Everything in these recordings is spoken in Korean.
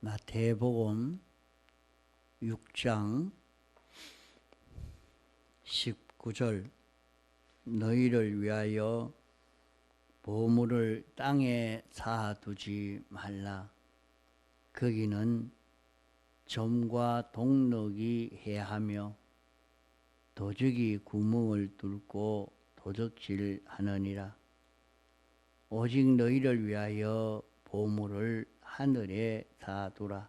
마태복음 6장 19절 너희를 위하여 보물을 땅에 쌓아두지 말라. 거기는 점과 동럭이 해하며 도적이 구멍을 뚫고 도적질하느니라. 오직 너희를 위하여 보물을 하늘에 쌓아두라.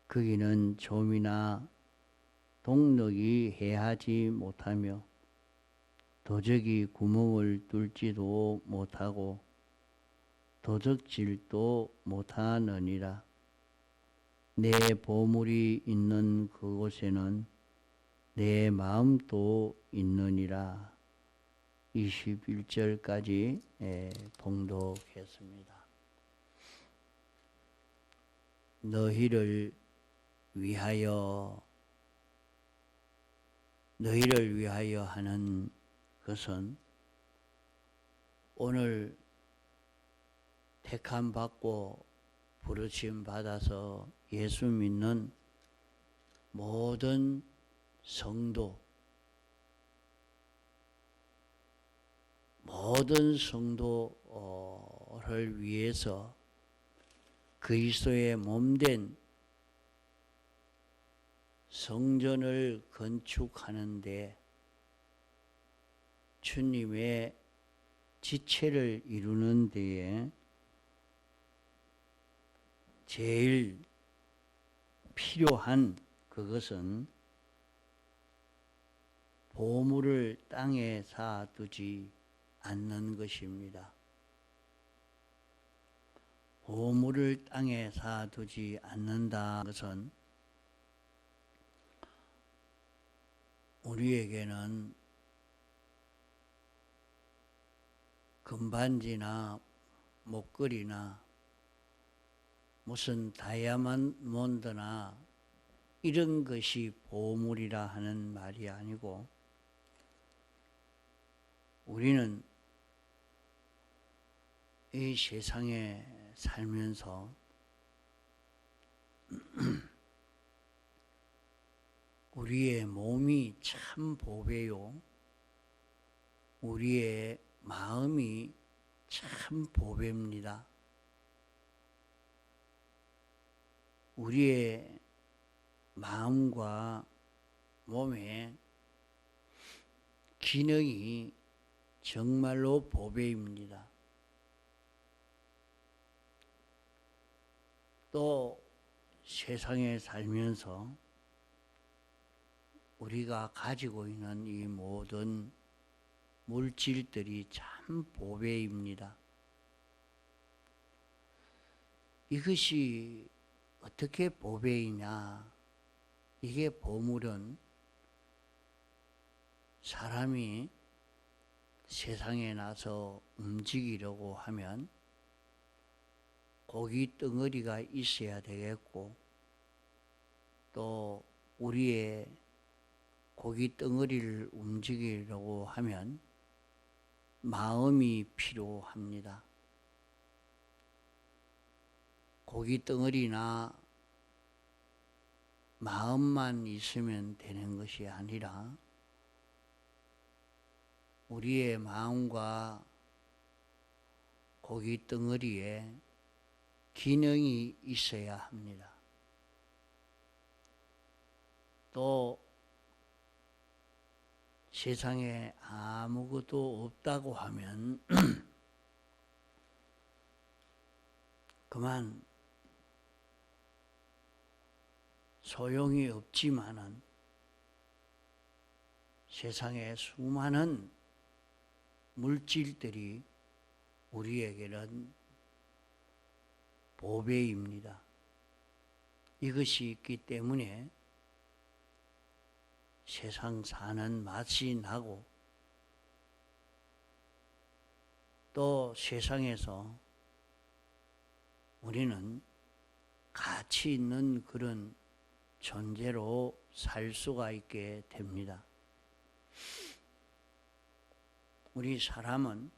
거기는 좀이나 동럭이 해하지 못하며 도적이 구멍을 뚫지도 못하고 도적질도 못하느니라. 내 보물이 있는 그곳에는 내 마음도 있느니라. 21절까지 봉독했습니다. 너희를 위하여 하는 것은 오늘 택함 받고 부르심 받아서 예수 믿는 모든 성도를 위해서 그리스도의 몸된 성전을 건축하는데 주님의 지체를 이루는 데에 제일 필요한 그것은 보물을 땅에 쌓아두지 않는 것입니다. 보물을 땅에 쌓아두지 않는다는 것은 우리에게는 금반지나 목걸이나 무슨 다이아몬드나 이런 것이 보물이라 하는 말이 아니고, 우리는 이 세상에 살면서 우리의 몸이 참 보배요, 우리의 마음이 참 보배입니다. 우리의 마음과 몸의 기능이 정말로 보배입니다. 또 세상에 살면서 우리가 가지고 있는 이 모든 물질들이 참 보배입니다. 이것이 어떻게 보배이냐? 이게 보물은 사람이 세상에 나서 움직이려고 하면 고기 덩어리가 있어야 되겠고, 또 우리의 고기 덩어리를 움직이려고 하면 마음이 필요합니다. 고기 덩어리나 마음만 있으면 되는 것이 아니라 우리의 마음과 고기 덩어리에 기능이 있어야 합니다. 또 세상에 아무것도 없다고 하면 그만 소용이 없지만은 세상에 수많은 물질들이 우리에게는 보배입니다. 이것이 있기 때문에 세상 사는 맛이 나고, 또 세상에서 우리는 가치 있는 그런 존재로 살 수가 있게 됩니다. 우리 사람은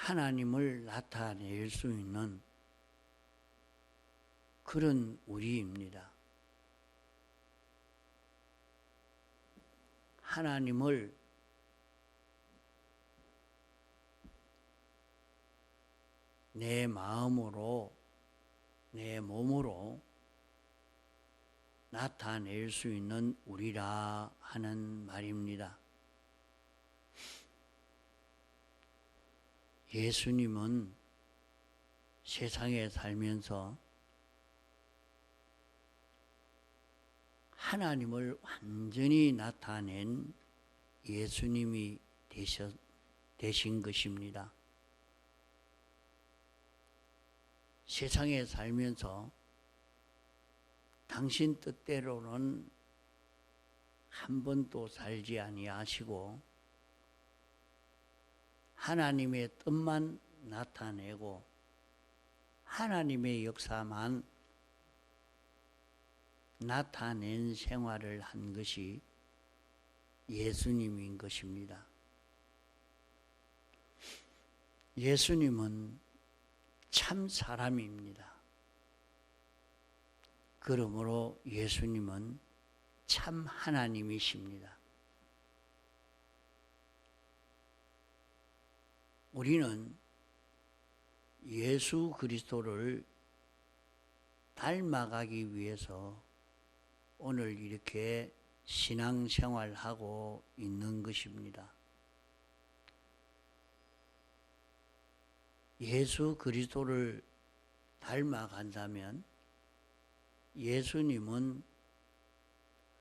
하나님을 나타낼 수 있는 그런 우리입니다. 하나님을 내 마음으로, 내 몸으로 나타낼 수 있는 우리라 하는 말입니다. 예수님은 세상에 살면서 하나님을 완전히 나타낸 예수님이 되신 것입니다. 세상에 살면서 당신 뜻대로는 한 번도 살지 아니하시고 하나님의 뜻만 나타내고 하나님의 역사만 나타낸 생활을 한 것이 예수님인 것입니다. 예수님은 참 사람입니다. 그러므로 예수님은 참 하나님이십니다. 우리는 예수 그리스도를 닮아가기 위해서 오늘 이렇게 신앙생활하고 있는 것입니다. 예수 그리스도를 닮아간다면 예수님은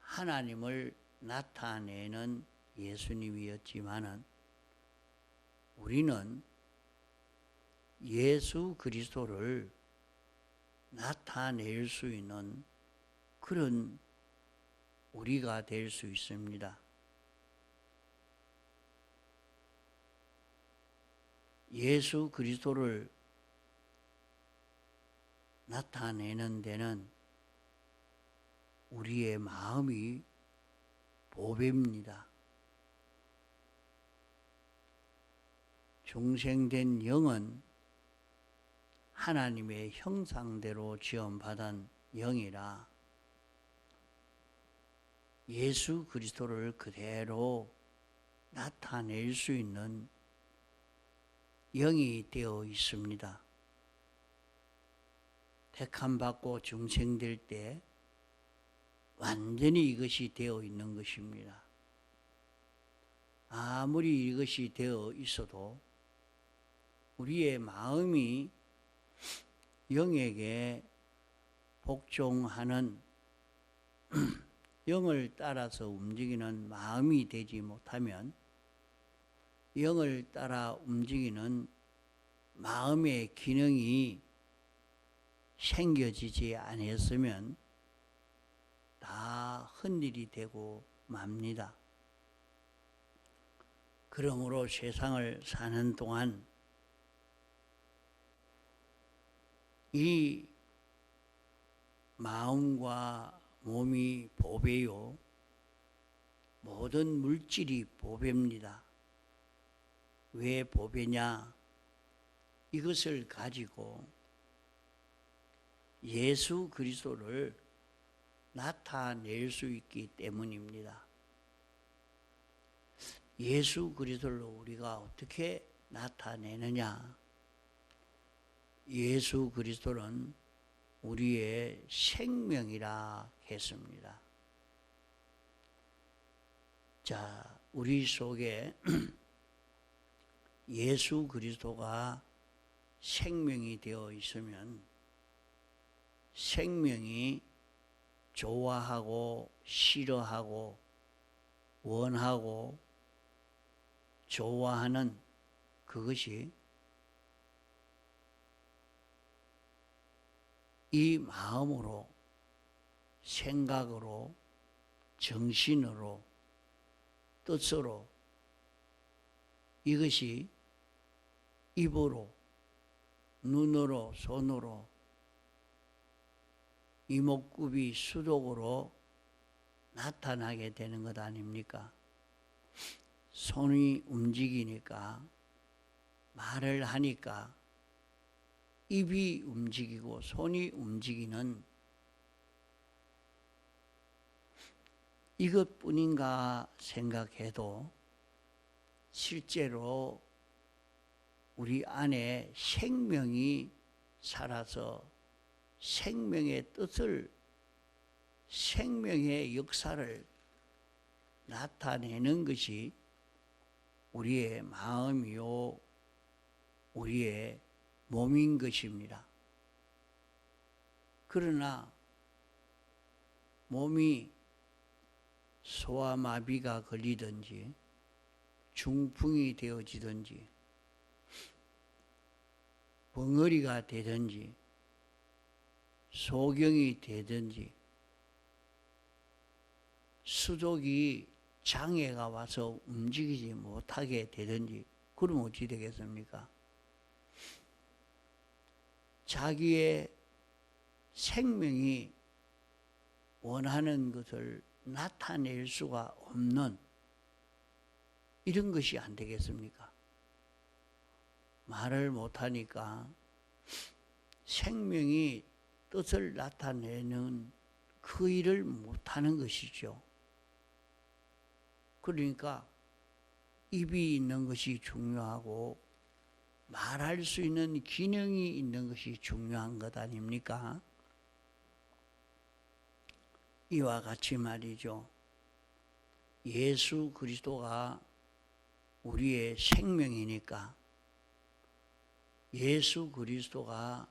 하나님을 나타내는 예수님이었지만은 우리는 예수 그리스도를 나타낼 수 있는 그런 우리가 될 수 있습니다. 예수 그리스도를 나타내는 데는 우리의 마음이 보배입니다. 중생된 영은 하나님의 형상대로 지음받은 영이라 예수 그리스도를 그대로 나타낼 수 있는 영이 되어 있습니다. 택함받고 중생될 때 완전히 이것이 되어 있는 것입니다. 아무리 이것이 되어 있어도 우리의 마음이 영에게 복종하는 영을 따라서 움직이는 마음이 되지 못하면 영을 따라 움직이는 마음의 기능이 생겨지지 않았으면 다 헛일이 되고 맙니다. 그러므로 세상을 사는 동안 이 마음과 몸이 보배요, 모든 물질이 보배입니다. 왜 보배냐? 이것을 가지고 예수 그리스도를 나타낼 수 있기 때문입니다. 예수 그리스도를 우리가 어떻게 나타내느냐? 예수 그리스도는 우리의 생명이라 했습니다. 자, 우리 속에 예수 그리스도가 생명이 되어 있으면 생명이 좋아하고 싫어하고 원하고 좋아하는 그것이 이 마음으로, 생각으로, 정신으로, 뜻으로 이것이 입으로, 눈으로, 손으로, 이목구비, 수독으로 나타나게 되는 것 아닙니까? 손이 움직이니까 말을 하니까 입이 움직이고 손이 움직이는 이것뿐인가 생각해도 실제로 우리 안에 생명이 살아서 생명의 뜻을, 생명의 역사를 나타내는 것이 우리의 마음이요, 우리의 몸인 것입니다. 그러나 몸이 소아마비가 걸리든지 중풍이 되어지든지 벙어리가 되든지 소경이 되든지 수족이 장애가 와서 움직이지 못하게 되든지 그러면 어찌 되겠습니까? 자기의 생명이 원하는 것을 나타낼 수가 없는 이런 것이 안 되겠습니까? 말을 못하니까 생명이 뜻을 나타내는 그 일을 못하는 것이죠. 그러니까 입이 있는 것이 중요하고 말할 수 있는 기능이 있는 것이 중요한 것 아닙니까? 이와 같이 말이죠. 예수 그리스도가 우리의 생명이니까 예수 그리스도가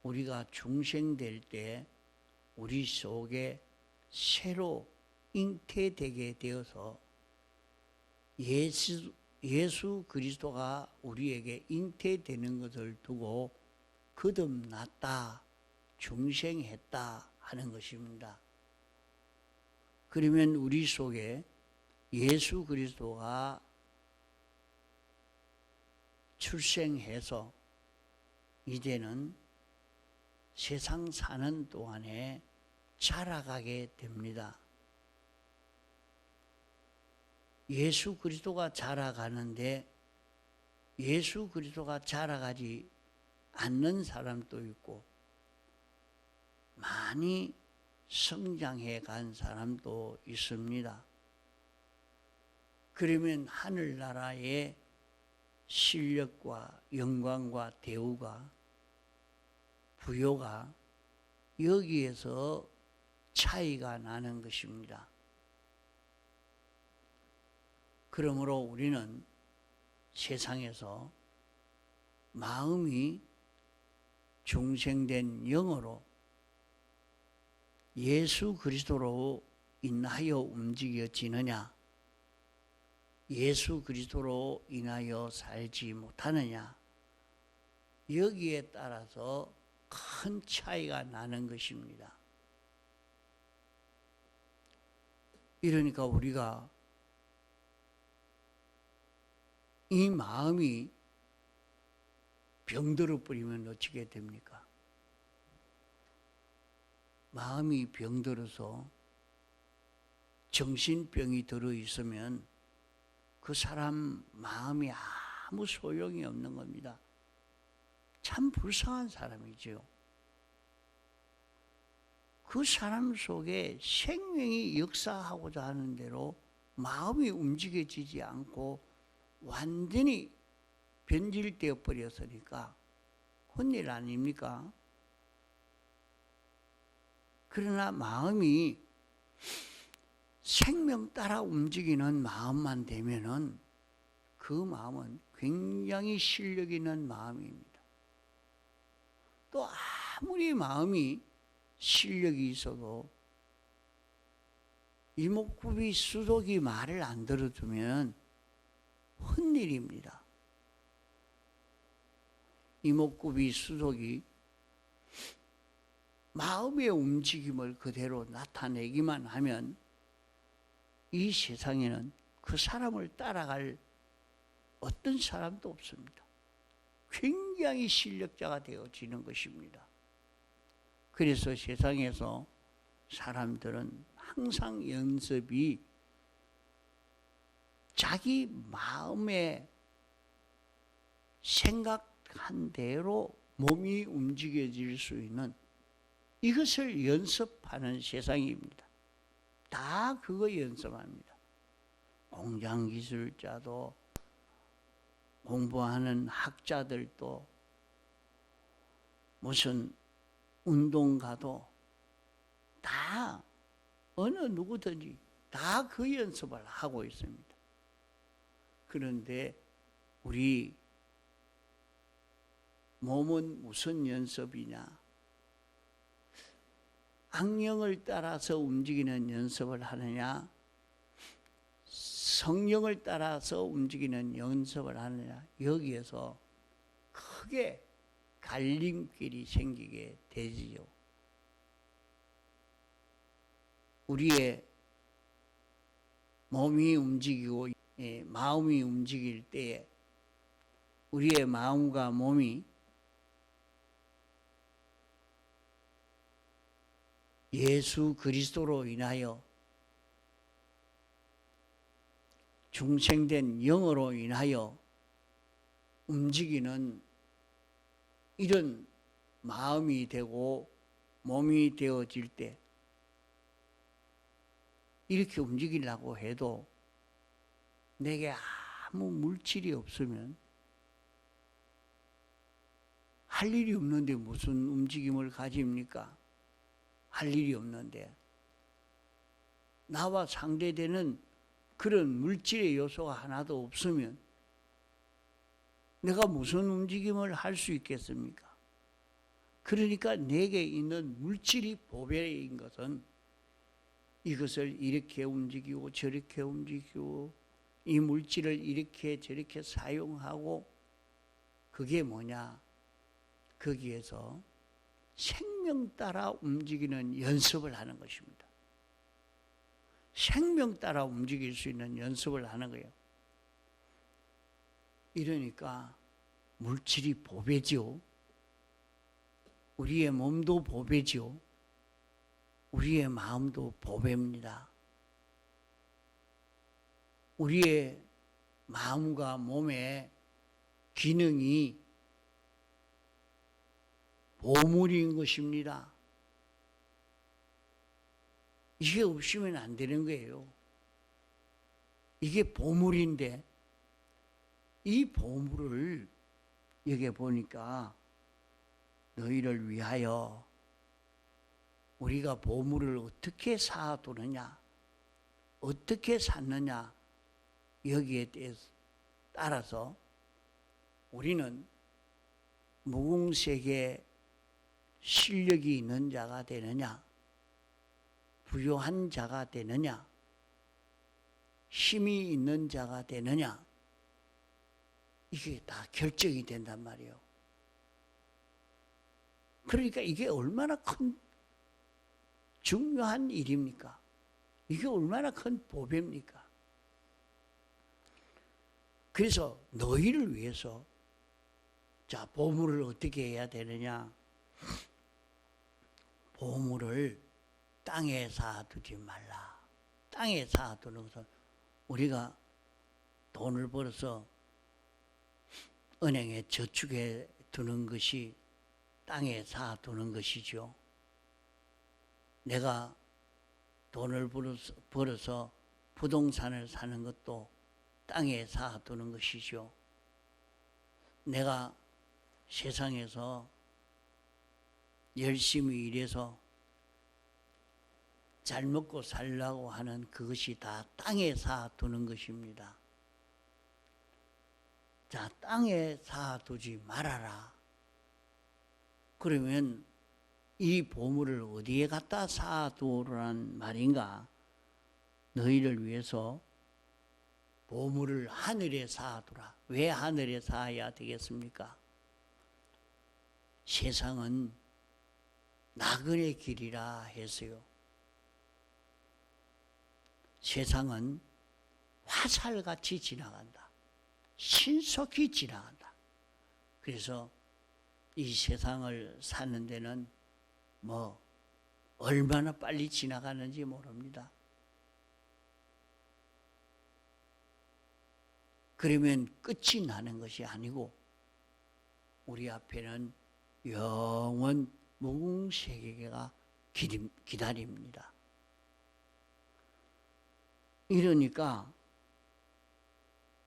우리가 중생될 때 우리 속에 새로 잉태되게 되어서 예수 그리스도가 우리에게 잉태되는 것을 두고 거듭났다, 중생했다 하는 것입니다. 그러면 우리 속에 예수 그리스도가 출생해서 이제는 세상 사는 동안에 자라가게 됩니다. 예수 그리스도가 자라가는데 예수 그리스도가 자라가지 않는 사람도 있고 많이 성장해 간 사람도 있습니다. 그러면 하늘나라의 실력과 영광과 대우가 부요가 여기에서 차이가 나는 것입니다. 그러므로 우리는 세상에서 마음이 중생된 영으로 예수 그리스도로 인하여 움직여지느냐, 예수 그리스도로 인하여 살지 못하느냐, 여기에 따라서 큰 차이가 나는 것입니다. 이러니까 우리가 이 마음이 병들어 버리면 어떻게 됩니까? 마음이 병들어서 정신병이 들어 있으면 그 사람 마음이 아무 소용이 없는 겁니다. 참 불쌍한 사람이죠. 그 사람 속에 생명이 역사하고자 하는 대로 마음이 움직여지지 않고 완전히 변질되어 버렸으니까 혼일 아닙니까? 그러나 마음이 생명 따라 움직이는 마음만 되면은 그 마음은 굉장히 실력 있는 마음입니다. 또 아무리 마음이 실력이 있어도 이목구비 수족이 말을 안 들어주면 헛일입니다. 이목구비 수족이 마음의 움직임을 그대로 나타내기만 하면 이 세상에는 그 사람을 따라갈 어떤 사람도 없습니다. 굉장히 실력자가 되어지는 것입니다. 그래서 세상에서 사람들은 항상 연습이 자기 마음에 생각한 대로 몸이 움직여질 수 있는 이것을 연습하는 세상입니다. 다 그거 연습합니다. 공장기술자도 공부하는 학자들도 무슨 운동가도 다 어느 누구든지 다 그 연습을 하고 있습니다. 그런데 우리 몸은 무슨 연습이냐? 악령을 따라서 움직이는 연습을 하느냐? 성령을 따라서 움직이는 연습을 하느냐? 여기에서 크게 갈림길이 생기게 되지요. 우리의 몸이 움직이고 마음이 움직일 때에 우리의 마음과 몸이 예수 그리스도로 인하여 중생된 영으로 인하여 움직이는 이런 마음이 되고 몸이 되어질 때 이렇게 움직이려고 해도 내게 아무 물질이 없으면 할 일이 없는데 무슨 움직임을 가집니까? 할 일이 없는데 나와 상대되는 그런 물질의 요소가 하나도 없으면 내가 무슨 움직임을 할 수 있겠습니까? 그러니까 내게 있는 물질이 보배인 것은 이것을 이렇게 움직이고 저렇게 움직이고 이 물질을 이렇게 저렇게 사용하고 그게 뭐냐? 거기에서 생명 따라 움직이는 연습을 하는 것입니다. 생명 따라 움직일 수 있는 연습을 하는 거예요. 이러니까 물질이 보배죠. 우리의 몸도 보배죠. 우리의 마음도 보배입니다. 우리의 마음과 몸의 기능이 보물인 것입니다. 이게 없으면 안 되는 거예요. 이게 보물인데 이 보물을 여기 보니까 너희를 위하여 우리가 보물을 어떻게 쌓아두느냐, 어떻게 쌓느냐 여기에 대해서 따라서 우리는 무궁색의 실력이 있는 자가 되느냐, 부유한 자가 되느냐, 힘이 있는 자가 되느냐, 이게 다 결정이 된단 말이에요. 그러니까 이게 얼마나 큰 중요한 일입니까? 이게 얼마나 큰 보배입니까? 그래서 너희를 위해서 자, 보물을 어떻게 해야 되느냐? 보물을 땅에 쌓아두지 말라. 땅에 쌓아두는 것은 우리가 돈을 벌어서 은행에 저축해 두는 것이 땅에 쌓아두는 것이죠. 내가 돈을 벌어서 부동산을 사는 것도 땅에 쌓아두는 것이죠. 내가 세상에서 열심히 일해서 잘 먹고 살려고 하는 그것이 다 땅에 쌓아두는 것입니다. 자, 땅에 쌓아두지 말아라. 그러면 이 보물을 어디에 갖다 쌓아두라는 말인가? 너희를 위해서 보물을 하늘에 쌓아두라. 왜 하늘에 쌓아야 되겠습니까? 세상은 나그네 길이라 했어요. 세상은 화살같이 지나간다. 신속히 지나간다. 그래서 이 세상을 사는 데는 얼마나 빨리 지나가는지 모릅니다. 그러면 끝이 나는 것이 아니고 우리 앞에는 영원 무궁세계가 기다립니다. 이러니까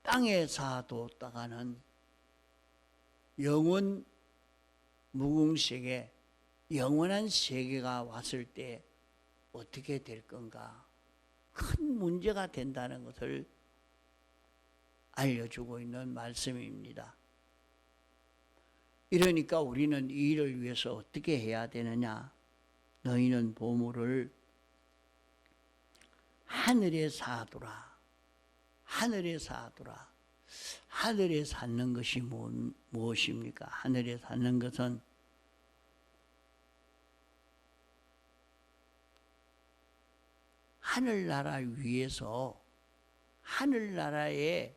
땅에 사뒀다가는 영원 무궁세계, 영원한 세계가 왔을 때 어떻게 될 건가? 큰 문제가 된다는 것을 알려주고 있는 말씀입니다. 이러니까 우리는 이 일을 위해서 어떻게 해야 되느냐? 너희는 보물을 하늘에 사두라. 하늘에 사두라. 하늘에 사는 것이 무엇입니까? 하늘에 사는 것은 하늘나라 위에서 하늘나라에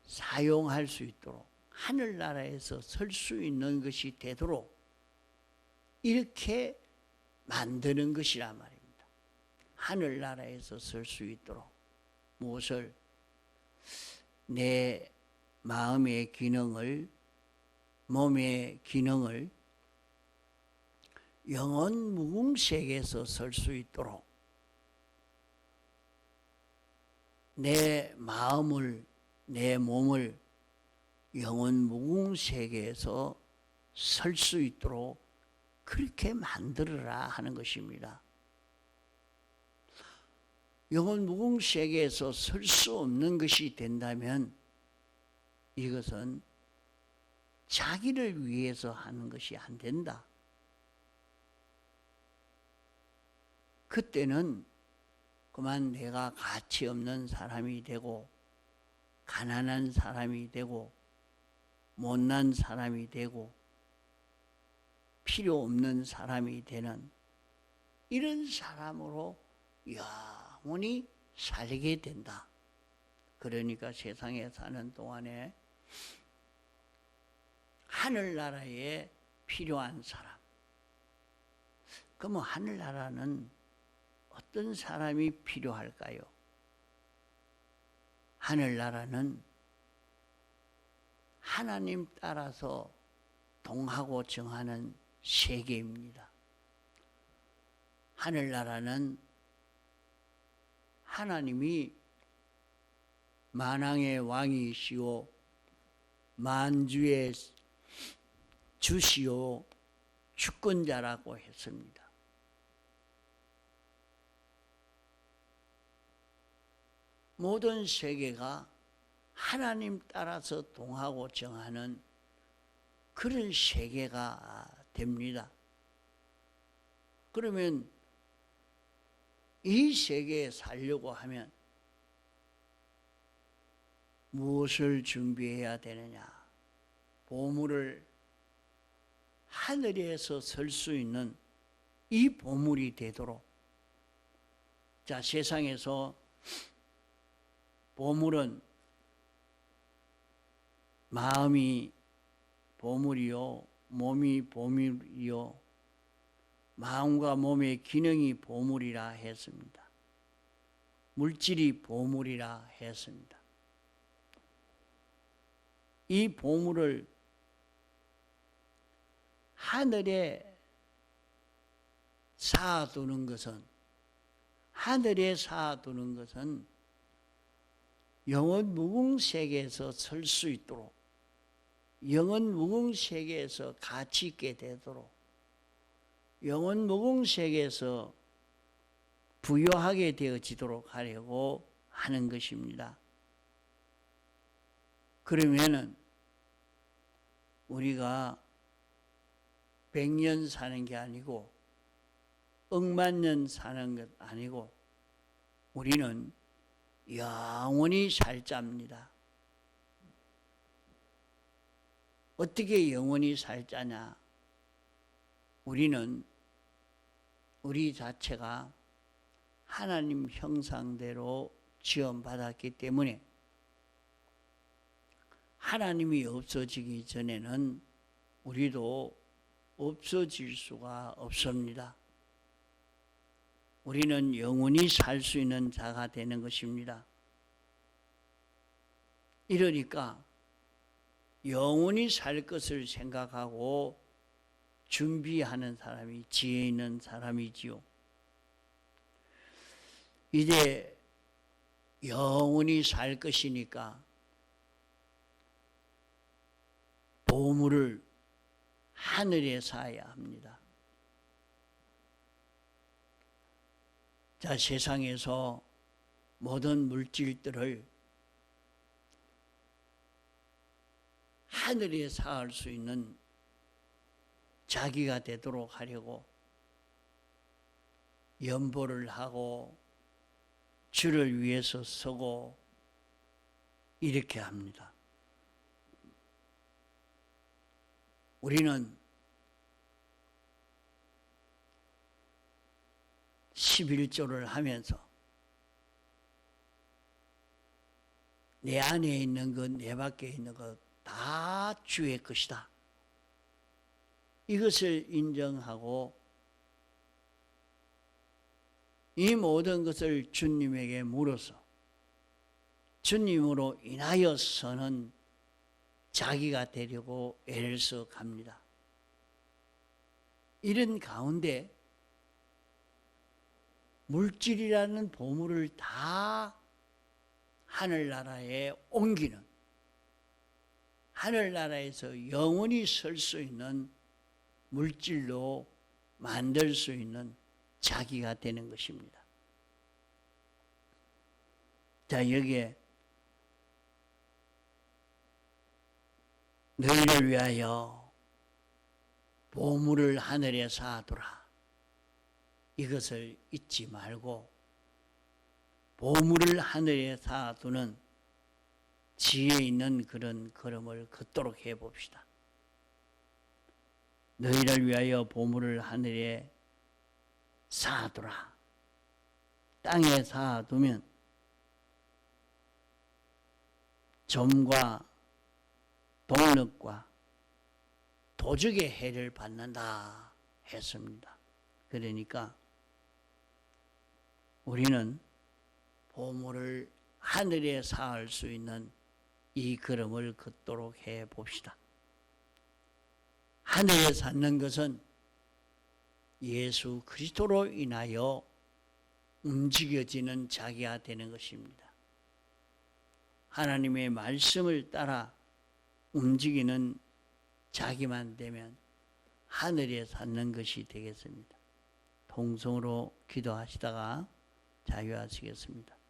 사용할 수 있도록, 하늘나라에서 설 수 있는 것이 되도록 이렇게 만드는 것이라 말입니다. 하늘나라에서 설 수 있도록. 무엇을? 내 마음의 기능을, 몸의 기능을 영원 무궁세계에서 설 수 있도록 내 마음을, 내 몸을 영원 무궁세계에서 설 수 있도록 그렇게 만들어라 하는 것입니다. 영원 무궁세계에서 설 수 없는 것이 된다면 이것은 자기를 위해서 하는 것이 안 된다. 그때는 그만 내가 가치 없는 사람이 되고 가난한 사람이 되고 못난 사람이 되고 필요 없는 사람이 되는 이런 사람으로 영원히 살게 된다. 그러니까 세상에 사는 동안에 하늘나라에 필요한 사람. 그러면 하늘나라는 어떤 사람이 필요할까요? 하늘나라는 하나님 따라서 동하고 정하는 세계입니다. 하늘나라는 하나님이 만왕의 왕이시오 만주의 주시오 주권자라고 했습니다. 모든 세계가 하나님 따라서 동하고 정하는 그런 세계가 됩니다. 그러면 이 세계에 살려고 하면 무엇을 준비해야 되느냐? 보물을 하늘에서 설 수 있는 이 보물이 되도록. 자, 세상에서 보물은 마음이 보물이요, 몸이 보물이요, 마음과 몸의 기능이 보물이라 했습니다. 물질이 보물이라 했습니다. 이 보물을 하늘에 쌓아두는 것은, 하늘에 쌓아두는 것은 영원 무궁세계에서 설 수 있도록, 영원 무궁세계에서 가치 있게 되도록, 영원 무궁세계에서 부유하게 되어지도록 하려고 하는 것입니다. 그러면은 우리가 100년 사는 게 아니고 억만 년 사는 것 아니고 우리는 영원히 살자입니다. 어떻게 영원히 살자냐? 우리는 우리 자체가 하나님 형상대로 지음받았기 때문에 하나님이 없어지기 전에는 우리도 없어질 수가 없습니다. 우리는 영원히 살 수 있는 자가 되는 것입니다. 이러니까 영원히 살 것을 생각하고 준비하는 사람이 지혜 있는 사람이지요. 이제 영원히 살 것이니까 보물을 하늘에 쌓아야 합니다. 자, 세상에서 모든 물질들을 하늘에 쌓을 수 있는 자기가 되도록 하려고 연보를 하고 주를 위해서 서고 이렇게 합니다. 우리는 11조를 하면서 내 안에 있는 것, 내 밖에 있는 것 다 주의 것이다. 이것을 인정하고 이 모든 것을 주님에게 물어서 주님으로 인하여서는 자기가 되려고 애를 써 갑니다. 이런 가운데 물질이라는 보물을 다 하늘나라에 옮기는, 하늘나라에서 영원히 설 수 있는 물질로 만들 수 있는 자기가 되는 것입니다. 자, 여기에 너희를 위하여 보물을 하늘에 쌓아두라. 이것을 잊지 말고 보물을 하늘에 쌓아두는 지혜 있는 그런 걸음을 걷도록 해봅시다. 너희를 위하여 보물을 하늘에 쌓아두라. 땅에 쌓아두면 점과 동력과 도적의 해를 받는다 했습니다. 그러니까 우리는 보물을 하늘에 쌓을 수 있는 이 걸음을 걷도록 해봅시다. 하늘에 쌓는 것은 예수 그리스도로 인하여 움직여지는 자기가 되는 것입니다. 하나님의 말씀을 따라 움직이는 자기만 되면 하늘에 쌓는 것이 되겠습니다. 통성으로 기도하시다가 자유하시겠습니다.